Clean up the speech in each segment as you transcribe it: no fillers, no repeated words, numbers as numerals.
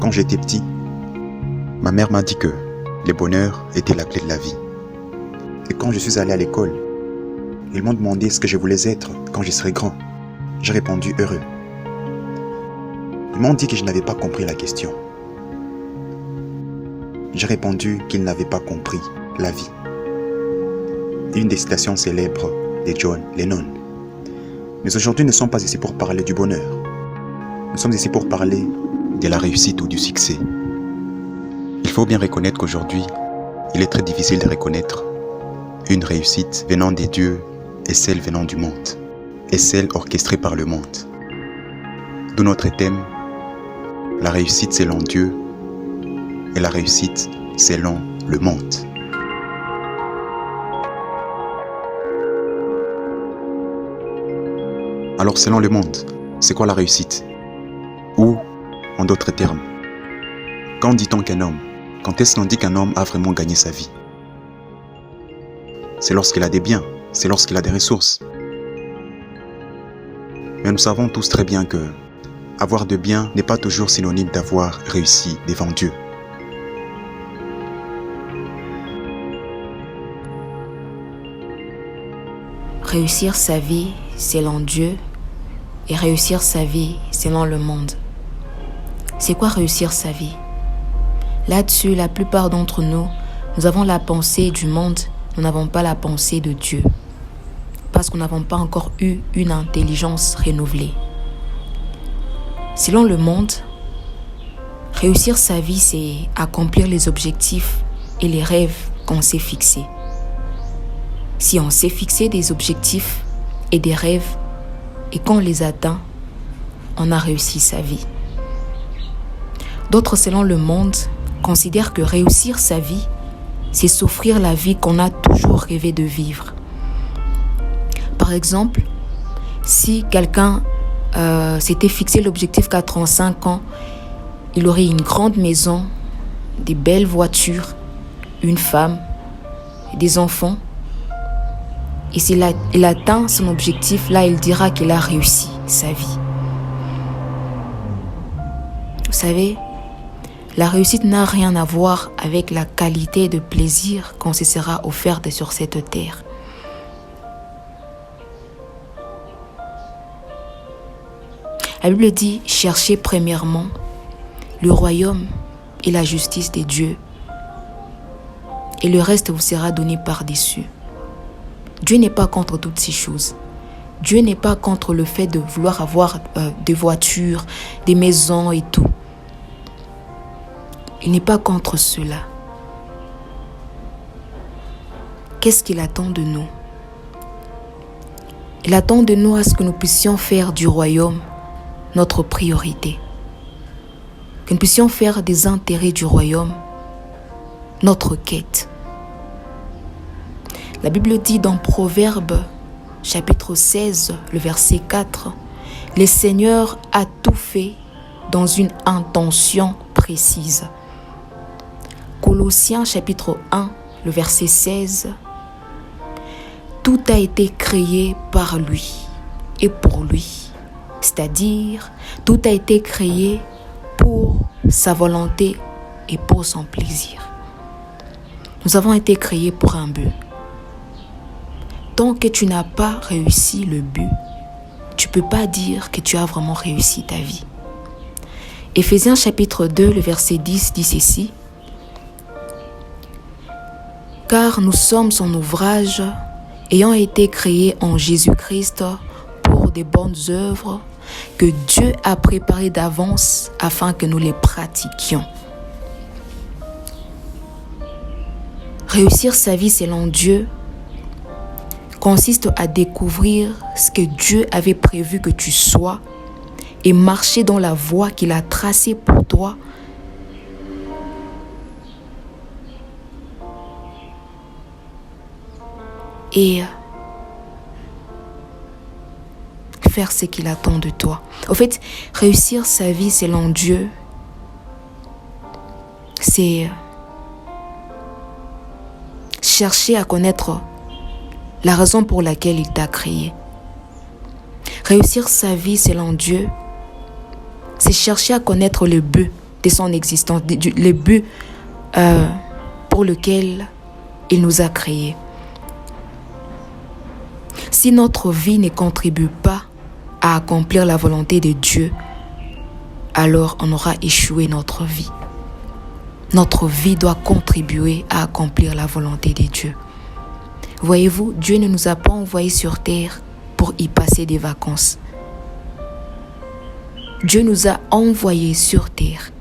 Quand j'étais petit, ma mère m'a dit que le bonheur était la clé de la vie. Et quand je suis allé à l'école, ils m'ont demandé ce que je voulais être quand je serais grand. J'ai répondu heureux. Ils m'ont dit que je n'avais pas compris la question. J'ai répondu qu'ils n'avaient pas compris la vie. Une des citations célèbres de John Lennon. Mais aujourd'hui, nous ne sommes pas ici pour parler du bonheur. Nous sommes ici pour parler de la réussite ou du succès. Il faut bien reconnaître qu'aujourd'hui, il est très difficile de reconnaître une réussite venant des dieux et celle venant du monde, et celle orchestrée par le monde. D'où notre thème, la réussite selon Dieu et la réussite selon le monde. Alors selon le monde, c'est quoi la réussite? Ou, en d'autres termes, quand dit-on qu'un homme, quand est-ce qu'on dit qu'un homme a vraiment gagné sa vie? C'est lorsqu'il a des biens, c'est lorsqu'il a des ressources. Mais nous savons tous très bien que avoir de biens n'est pas toujours synonyme d'avoir réussi devant Dieu. Réussir sa vie selon Dieu et réussir sa vie selon le monde. C'est quoi réussir sa vie? Là-dessus, la plupart d'entre nous, nous avons la pensée du monde, nous n'avons pas la pensée de Dieu. Parce que nous n'avons pas encore eu une intelligence renouvelée. Selon le monde, réussir sa vie, c'est accomplir les objectifs et les rêves qu'on s'est fixés. Si on s'est fixé des objectifs et des rêves et qu'on les atteint, on a réussi sa vie. D'autres, selon le monde, considèrent que réussir sa vie, c'est s'offrir la vie qu'on a toujours rêvé de vivre. Par exemple, si quelqu'un s'était fixé l'objectif qu'à 35 ans, il aurait une grande maison, des belles voitures, une femme, des enfants. Et s'il atteint son objectif, là, il dira qu'il a réussi sa vie. Vous savez, la réussite n'a rien à voir avec la qualité de plaisir qu'on se sera offerte sur cette terre. La Bible dit, cherchez premièrement le royaume et la justice de Dieu, et le reste vous sera donné par-dessus. Dieu n'est pas contre toutes ces choses. Dieu n'est pas contre le fait de vouloir avoir des voitures, des maisons et tout. Il n'est pas contre cela. Qu'est-ce qu'il attend de nous? Il attend de nous à ce que nous puissions faire du royaume notre priorité. Que nous puissions faire des intérêts du royaume notre quête. La Bible dit dans Proverbes, chapitre 16, le verset 4, « Le Seigneur a tout fait dans une intention précise. » Colossiens, chapitre 1, le verset 16, « Tout a été créé par lui et pour lui. » C'est-à-dire, tout a été créé pour sa volonté et pour son plaisir. Nous avons été créés pour un but. Tant que tu n'as pas réussi le but, tu ne peux pas dire que tu as vraiment réussi ta vie. Éphésiens chapitre 2, le verset 10 dit ceci. « Car nous sommes son ouvrage, ayant été créés en Jésus-Christ pour des bonnes œuvres que Dieu a préparées d'avance afin que nous les pratiquions. » Réussir sa vie selon Dieu consiste à découvrir ce que Dieu avait prévu que tu sois et marcher dans la voie qu'il a tracée pour toi. Et faire ce qu'il attend de toi. En fait, réussir sa vie selon Dieu, c'est chercher à connaître la raison pour laquelle il t'a créé. Réussir sa vie selon Dieu, c'est chercher à connaître le but de son existence, le but pour lequel il nous a créés. Si notre vie ne contribue pas à accomplir la volonté de Dieu, alors on aura échoué notre vie. Notre vie doit contribuer à accomplir la volonté de Dieu. Voyez-vous, Dieu ne nous a pas envoyés sur terre pour y passer des vacances. Dieu nous a envoyés sur terre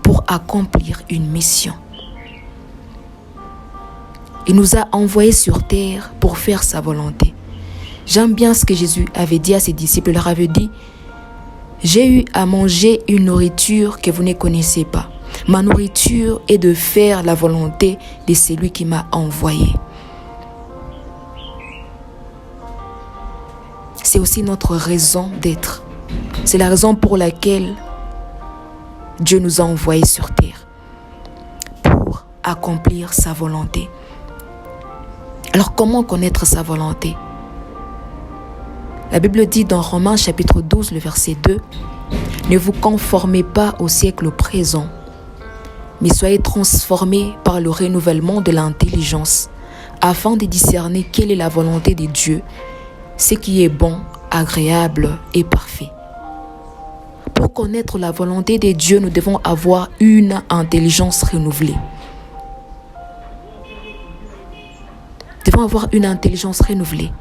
pour accomplir une mission. Il nous a envoyés sur terre pour faire sa volonté. J'aime bien ce que Jésus avait dit à ses disciples. Il leur avait dit: j'ai eu à manger une nourriture que vous ne connaissez pas. Ma nourriture est de faire la volonté de celui qui m'a envoyé. C'est aussi notre raison d'être. C'est la raison pour laquelle Dieu nous a envoyés sur terre, pour accomplir sa volonté. Alors comment connaître sa volonté? La Bible dit dans Romains chapitre 12, le verset 2, « Ne vous conformez pas au siècle présent, mais soyez transformés par le renouvellement de l'intelligence, afin de discerner quelle est la volonté de Dieu, ce qui est bon, agréable et parfait. » Pour connaître la volonté de Dieu, nous devons avoir une intelligence renouvelée. Nous devons avoir une intelligence renouvelée.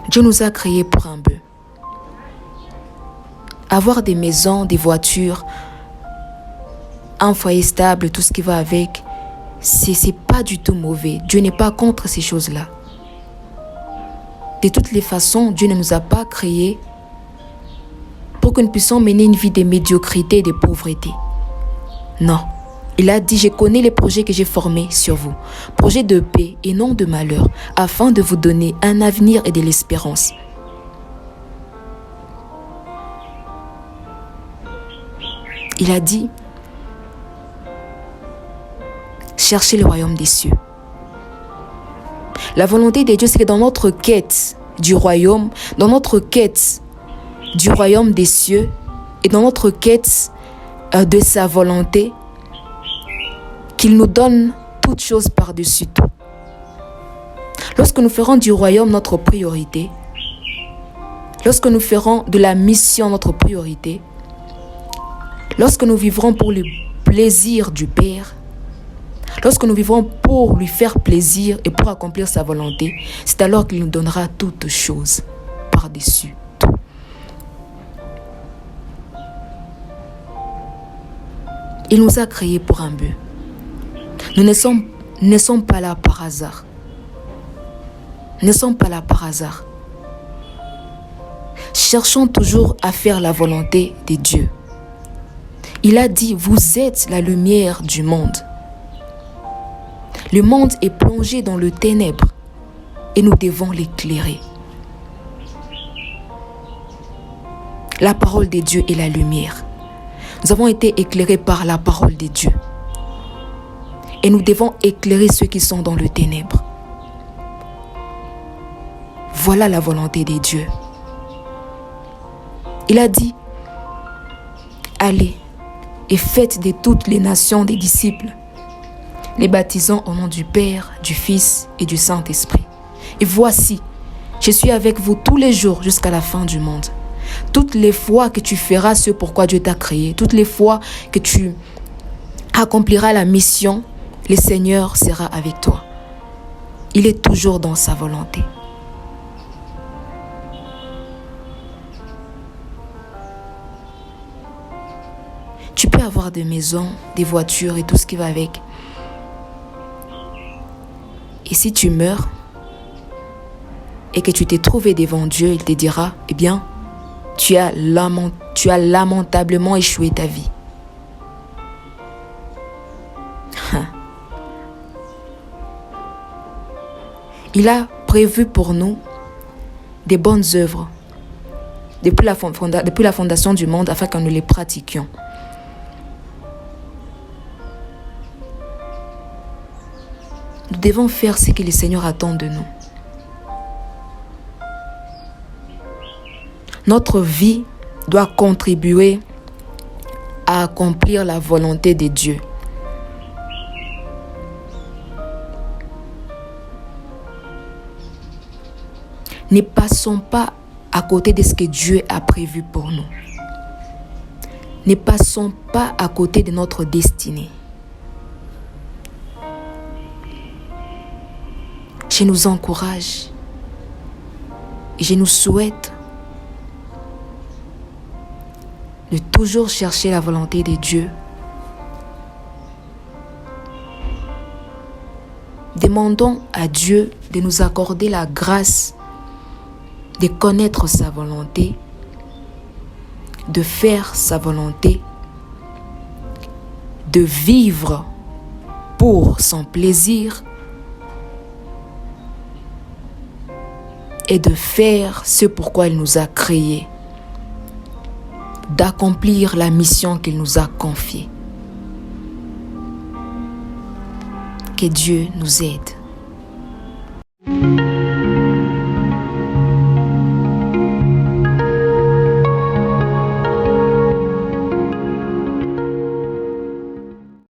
Dieu nous a créés pour un but. Avoir des maisons, des voitures, un foyer stable, tout ce qui va avec, c'est pas du tout mauvais. Dieu n'est pas contre ces choses-là. De toutes les façons, Dieu ne nous a pas créés pour que nous puissions mener une vie de médiocrité et de pauvreté. Non. Il a dit: je connais les projets que j'ai formés sur vous, projets de paix et non de malheur, afin de vous donner un avenir et de l'espérance. Il a dit: cherchez le royaume des cieux. La volonté de Dieu, c'est que dans notre quête du royaume, dans notre quête du royaume des cieux et dans notre quête de sa volonté, qu'il nous donne toutes choses par-dessus tout. Lorsque nous ferons du royaume notre priorité, lorsque nous ferons de la mission notre priorité, lorsque nous vivrons pour le plaisir du Père, lorsque nous vivrons pour lui faire plaisir et pour accomplir sa volonté, c'est alors qu'il nous donnera toutes choses par-dessus tout. Il nous a créés pour un but. Nous ne sommes pas là par hasard. Nous ne sommes pas là par hasard. Cherchons toujours à faire la volonté de Dieu. Il a dit: vous êtes la lumière du monde. Le monde est plongé dans le ténèbre et nous devons l'éclairer. La parole de Dieu est la lumière. Nous avons été éclairés par la parole de Dieu. Et nous devons éclairer ceux qui sont dans le ténèbre. Voilà la volonté de Dieu. Il a dit: allez et faites de toutes les nations des disciples, les baptisant au nom du Père, du Fils et du Saint-Esprit. Et voici, je suis avec vous tous les jours jusqu'à la fin du monde. Toutes les fois que tu feras ce pourquoi Dieu t'a créé, toutes les fois que tu accompliras la mission, le Seigneur sera avec toi. Il est toujours dans sa volonté. Tu peux avoir des maisons, des voitures et tout ce qui va avec. Et si tu meurs et que tu t'es trouvé devant Dieu, il te dira: eh bien, tu as lamentablement échoué ta vie. Il a prévu pour nous des bonnes œuvres depuis la fondation du monde afin que nous les pratiquions. Nous devons faire ce que le Seigneur attend de nous. Notre vie doit contribuer à accomplir la volonté de Dieu. Ne passons pas à côté de ce que Dieu a prévu pour nous. Ne passons pas à côté de notre destinée. Je nous encourage et je nous souhaite de toujours chercher la volonté de Dieu. Demandons à Dieu de nous accorder la grâce de connaître sa volonté, de faire sa volonté, de vivre pour son plaisir et de faire ce pourquoi il nous a créés, d'accomplir la mission qu'il nous a confiée. Que Dieu nous aide.